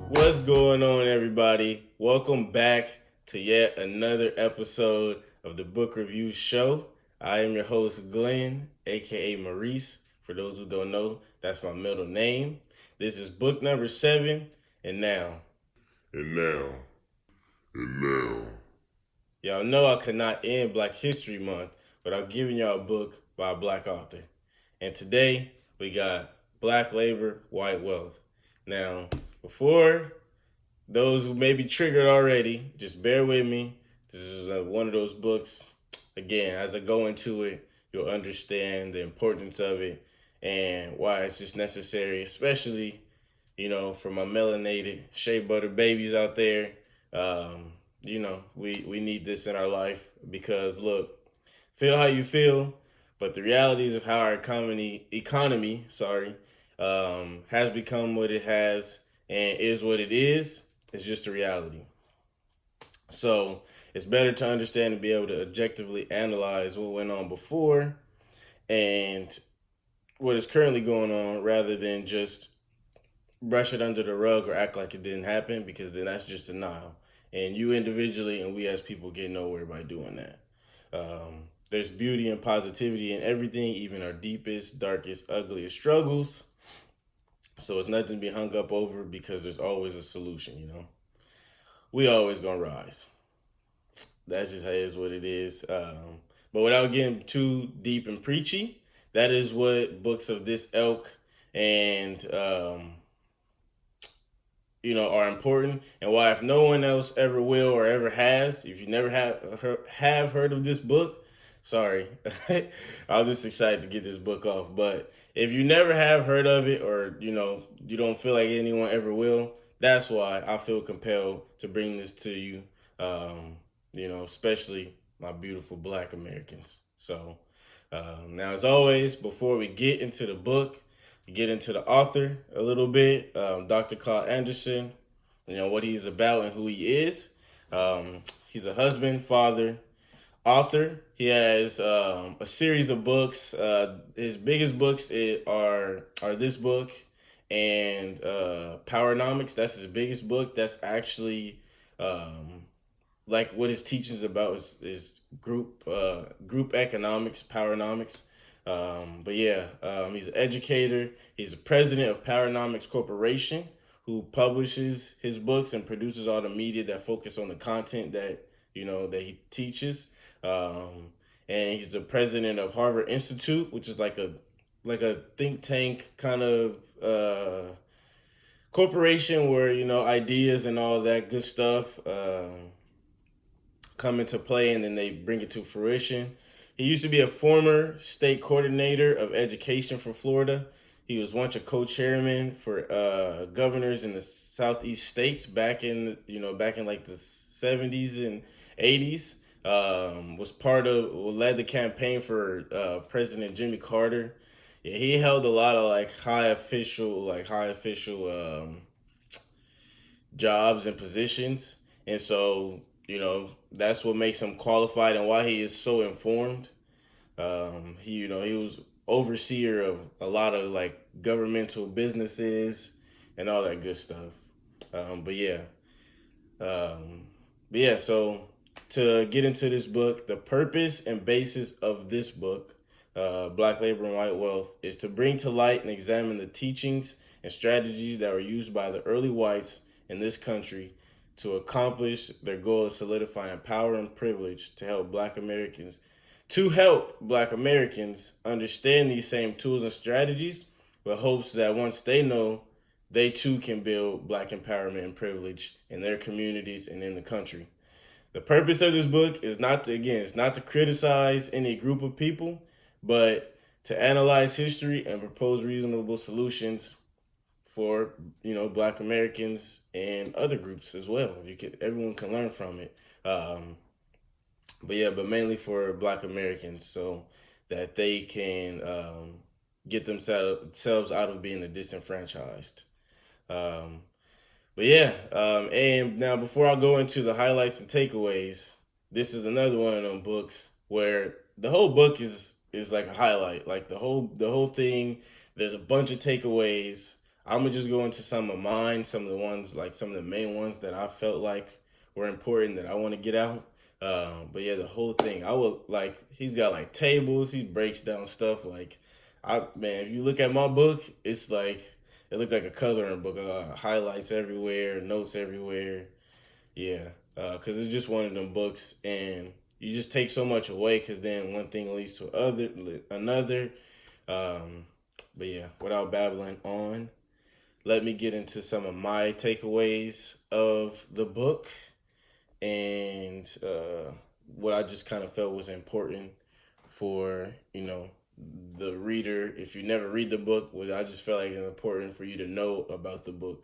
What's going on, everybody? Welcome back to yet another episode of the Book Review Show. I am your host, Glenn, aka Maurice. For those who don't know, that's my middle name. This is book number 7, and now. And now. And now. Y'all know I could not end Black History Month without giving y'all a book by a black author. And today, we got Black Labor, White Wealth. Now, before those who may be triggered already, just bear with me. This is one of those books. Again, as I go into it, you'll understand the importance of it and why it's just necessary, especially, for my melanated shea butter babies out there. We need this in our life because, look, feel how you feel, but the realities of how our economy, has become what it has and is what it is just a reality. So it's better to understand and be able to objectively analyze what went on before and what is currently going on rather than just brush it under the rug or act like it didn't happen, because then that's just denial. And you individually and we as people get nowhere by doing that. There's beauty and positivity in everything, even our deepest, darkest, ugliest struggles. So it's nothing to be hung up over because there's always a solution. We always gonna rise. That's just how it is what it is. But without getting too deep and preachy, that is what books of this ilk and are important, and why, if no one else ever will or ever has, if you never have heard of this book, sorry, I'm just excited to get this book off. But if you never have heard of it, or you don't feel like anyone ever will, that's why I feel compelled to bring this to you. Especially my beautiful Black Americans. So now, as always, before we get into the book, get into the author a little bit, Dr. Claud Anderson, what he's about and who he is. He's a husband, father, author. He has a series of books. His biggest books are this book and Powernomics. That's his biggest book. That's actually like what his teachings about is group economics, Powernomics. But yeah, he's an educator. He's a president of Powernomics Corporation, who publishes his books and produces all the media that focus on the content that he teaches. And he's the president of Harvard Institute, which is like a think tank kind of corporation where ideas and all that good stuff come into play, and then they bring it to fruition. He used to be a former state coordinator of education for Florida. He was once a co-chairman for governors in the southeast states back in like the 70s and 80s. Led the campaign for President Jimmy Carter. Yeah, he held a lot of high official jobs and positions, and so that's what makes him qualified and why he is so informed. He was overseer of a lot of governmental businesses and all that good stuff. But yeah, So to get into this book, the purpose and basis of this book, Black Labor and White Wealth, is to bring to light and examine the teachings and strategies that were used by the early whites in this country to accomplish their goal of solidifying power and privilege to help Black Americans understand these same tools and strategies, with hopes that once they know, they too can build Black empowerment and privilege in their communities and in the country. The purpose of this book is not to criticize any group of people, but to analyze history and propose reasonable solutions for Black Americans and other groups as well. Everyone can learn from it. But mainly for Black Americans, so that they can get themselves out of being the disenfranchised. And now before I go into the highlights and takeaways, this is another one of them books where the whole book is like a highlight. Like the whole thing. There's a bunch of takeaways. I'm gonna just go into some of mine, some of the ones like some of the main ones that I felt like were important that I want to get out. But yeah, the whole thing. I would like. He's got like tables. He breaks down stuff like. If you look at my book, it's like it looked like a coloring book. Highlights everywhere, notes everywhere. Yeah, because it's just one of them books, and you just take so much away. Because then one thing leads to another. Um, but yeah, without babbling on, let me get into some of my takeaways of the book and what I just kind of felt was important for the reader. If you never read the book, what I just felt like it's important for you to know about the book.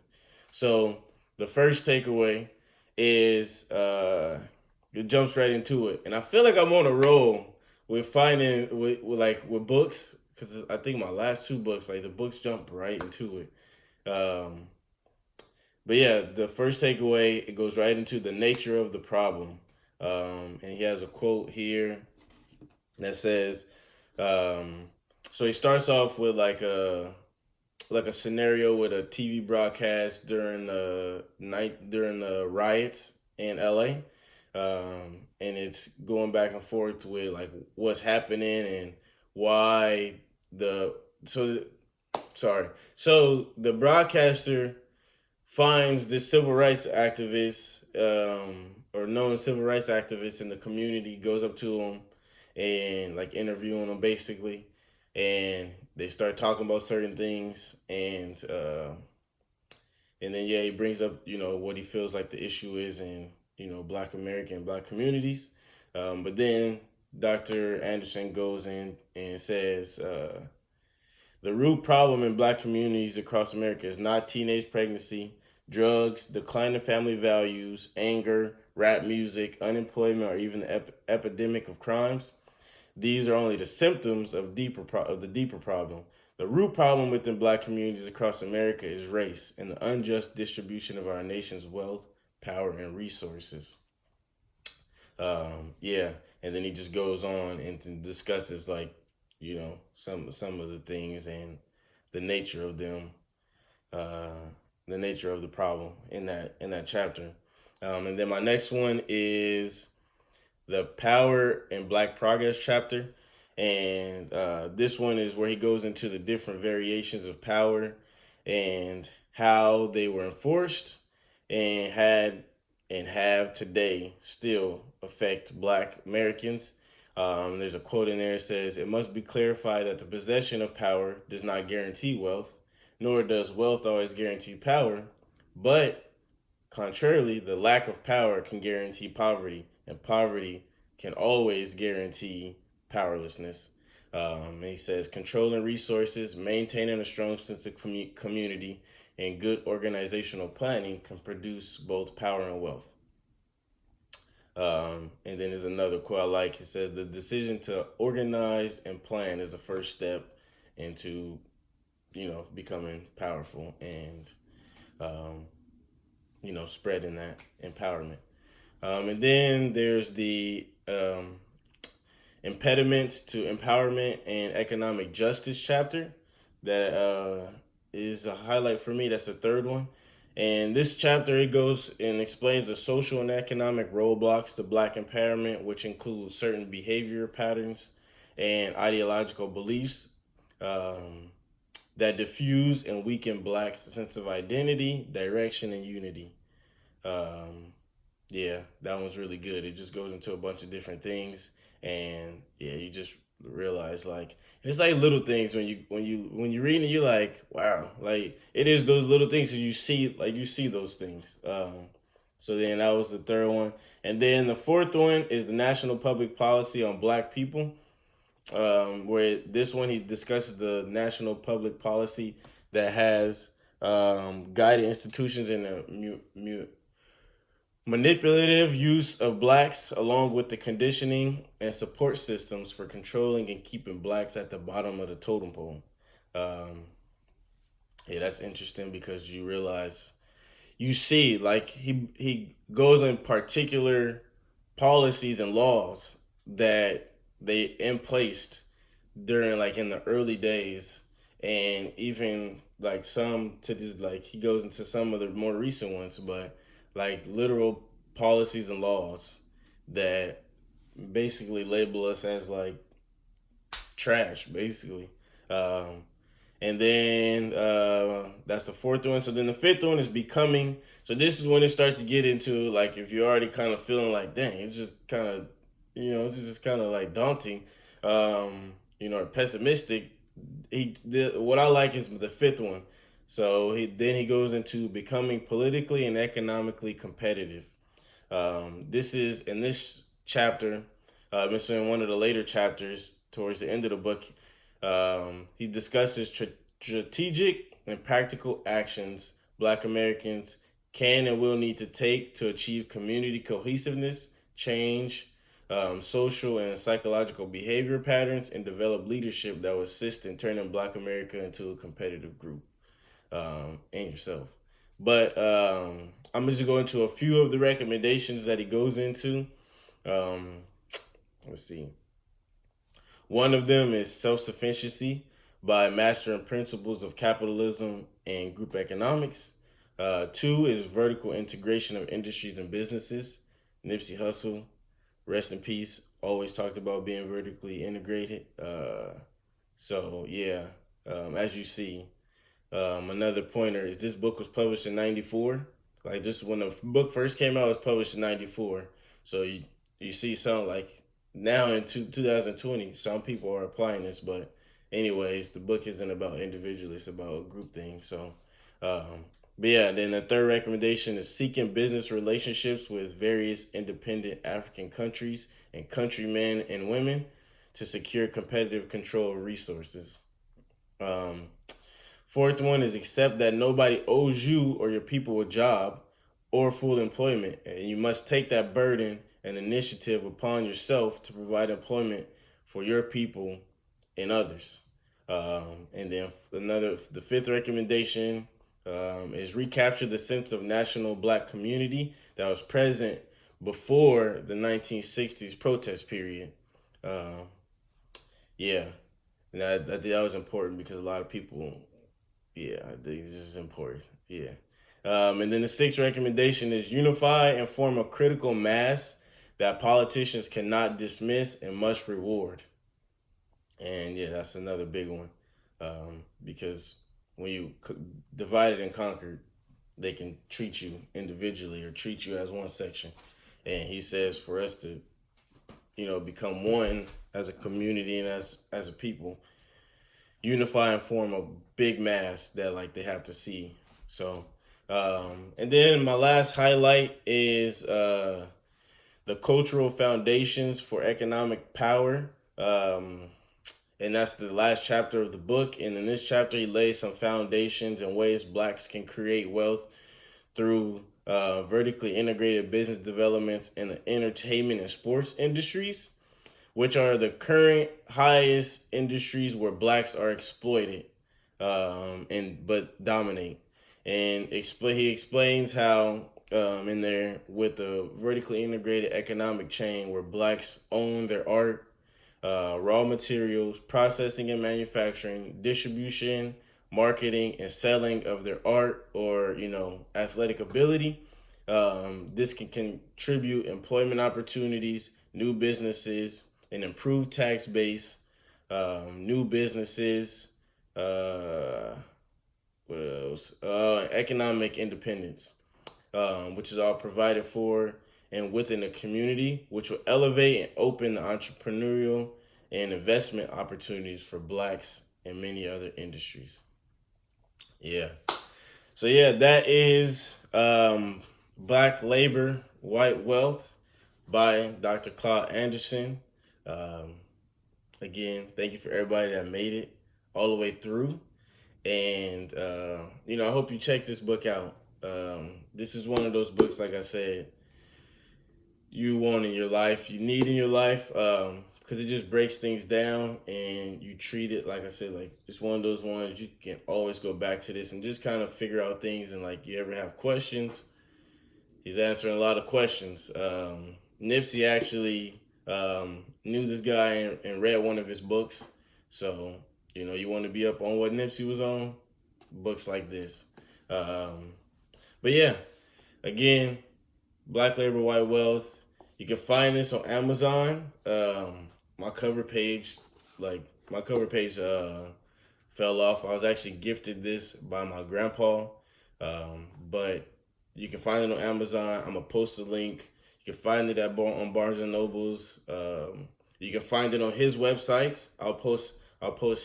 So the first takeaway is it jumps right into it, and I feel like I'm on a roll with finding with books because I think my last two books like the books jump right into it. But yeah, the first takeaway it goes right into the nature of the problem, and he has a quote here that says, um, so he starts off with like a scenario with a TV broadcast during the riots in LA, and it's going back and forth with like what's happening and why the so sorry so the broadcaster finds this civil rights activist or known civil rights activist in the community, goes up to him and like interviewing him basically, and they start talking about certain things, and then yeah, he brings up what he feels like the issue is in Black American Black communities, but then Dr. Anderson goes in and says. The root problem in Black communities across America is not teenage pregnancy, drugs, declining family values, anger, rap music, unemployment, or even the epidemic of crimes. These are only the symptoms of the deeper problem. The root problem within Black communities across America is race and the unjust distribution of our nation's wealth, power, and resources. Yeah, and then he just goes on and discusses like some of the things and the nature of them, uh, the nature of the problem in that chapter. And then my next one is the Power and Black Progress chapter, and this one is where he goes into the different variations of power and how they were enforced and had and have today still affect Black Americans. There's a quote in there that says, "It must be clarified that the possession of power does not guarantee wealth, nor does wealth always guarantee power, but contrarily, the lack of power can guarantee poverty, and poverty can always guarantee powerlessness." And he says, controlling resources, maintaining a strong sense of community, and good organizational planning can produce both power and wealth. And then there's another quote I like. It says, the decision to organize and plan is the first step into, becoming powerful and, um, spreading that empowerment. And then there's the impediments to empowerment and economic justice chapter that is a highlight for me. That's the third one. And this chapter, it goes and explains the social and economic roadblocks to Black empowerment, which include certain behavior patterns and ideological beliefs that diffuse and weaken Blacks' sense of identity, direction, and unity. Um, yeah, that one's really good. It just goes into a bunch of different things, and yeah, you just realize like it's like little things when you read it, you're like, wow, like it is those little things that you see those things. So then that was the third one, and then the fourth one is the national public policy on Black people. Where this one he discusses the national public policy that has guided institutions in a manipulative use of Blacks, along with the conditioning and support systems for controlling and keeping Blacks at the bottom of the totem pole. Um, yeah, that's interesting because you realize you see like he goes in particular policies and laws that they emplaced during like in the early days, and even like some to this, like he goes into some of the more recent ones, but like literal policies and laws that basically label us as like trash, basically. Um, and then that's the fourth one. So then the fifth one is becoming. So this is when it starts to get into like if you're already kind of feeling like, dang, it's just kind of, it's just kind of like daunting, or pessimistic. What I like is the fifth one. So he goes into becoming politically and economically competitive. This is in this chapter, this is in one of the later chapters towards the end of the book. He discusses strategic and practical actions Black Americans can and will need to take to achieve community cohesiveness, change social and psychological behavior patterns, and develop leadership that will assist in turning Black America into a competitive group and yourself. But I'm just going to go into a few of the recommendations that he goes into. Um, let's see. One of them is self sufficiency by mastering principles of capitalism and group economics. Two is vertical integration of industries and businesses. Nipsey Hussle, rest in peace, always talked about being vertically integrated. So, yeah, as you see, another pointer is this book was published in '94. Like this, when the book first came out, it was published in '94. So you see some like now in 2020, some people are applying this, but anyways, the book isn't about individually; it's about a group thing. So, but yeah, then the third recommendation is seeking business relationships with various independent African countries and countrymen and women to secure competitive control of resources. Um, Fourth one is accept that nobody owes you or your people a job or full employment, and you must take that burden and initiative upon yourself to provide employment for your people and others. And then the fifth recommendation is recapture the sense of national Black community that was present before the 1960s protest period. Um, yeah, and I think that was important because a lot of people, yeah, I think this is important. Yeah. And then the sixth recommendation is unify and form a critical mass that politicians cannot dismiss and must reward. And yeah, that's another big one. Because when you divide it and conquer, they can treat you individually or treat you as one section. And he says for us to, become one as a community and as a people, unify and form a big mass that like they have to see. So, and then my last highlight is the cultural foundations for economic power. And that's the last chapter of the book. And in this chapter, he lays some foundations and ways Blacks can create wealth through vertically integrated business developments in the entertainment and sports industries, which are the current highest industries where Blacks are exploited, and but dominate. And he explains how in there with the vertically integrated economic chain where Blacks own their art, raw materials, processing and manufacturing, distribution, marketing, and selling of their art or athletic ability. This can contribute employment opportunities, new businesses, an improved tax base, new businesses, uh, what else? Economic independence, which is all provided for and within the community, which will elevate and open the entrepreneurial and investment opportunities for Blacks and many other industries. Yeah. So yeah, that is Black Labor, White Wealth by Dr. Claud Anderson. Um, Again, thank you for everybody that made it all the way through. And, I hope you check this book out. This is one of those books, like I said, you want in your life, you need in your life, because it just breaks things down and you treat it, like I said, like it's one of those ones you can always go back to this and just kind of figure out things. And like you ever have questions, he's answering a lot of questions. Nipsey actually knew this guy and read one of his books. So you want to be up on what Nipsey was on, books like this. Um, but yeah, again, Black Labor, White Wealth. You can find this on Amazon. My cover page, like my cover page, fell off. I was actually gifted this by my grandpa, but you can find it on Amazon. I'm gonna post a link. You can find it on Barnes and Nobles. You can find it on his website. I'll post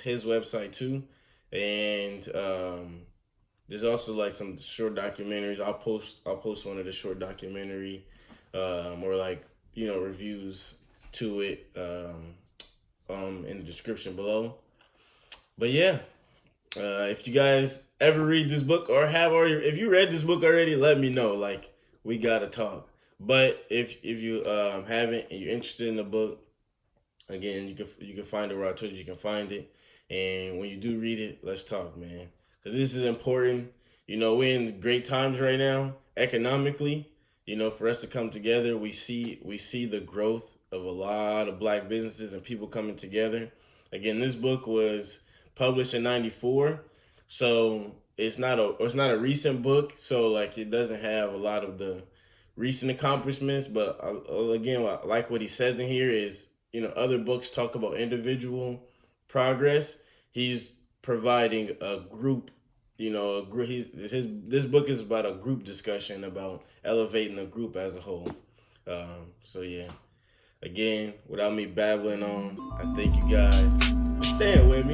his website too, and there's also like some short documentaries. I'll post one of the short documentary, or like reviews to it, in the description below. But yeah, if you guys ever read this book or have already, if you read this book already, let me know. Like we gotta talk. But if you haven't and you're interested in the book, again, you can find it where I told you can find it. And when you do read it, let's talk, man, because this is important. We're in great times right now, economically. For us to come together, we see the growth of a lot of black businesses and people coming together. Again, this book was published in '94, so it's not a recent book. So like it doesn't have a lot of the recent accomplishments. But again, I like what he says in here is other books talk about individual progress. He's providing a group. A group. This book is about a group discussion about elevating the group as a whole. So yeah. Again, without me babbling on, I thank you guys for staying with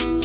me.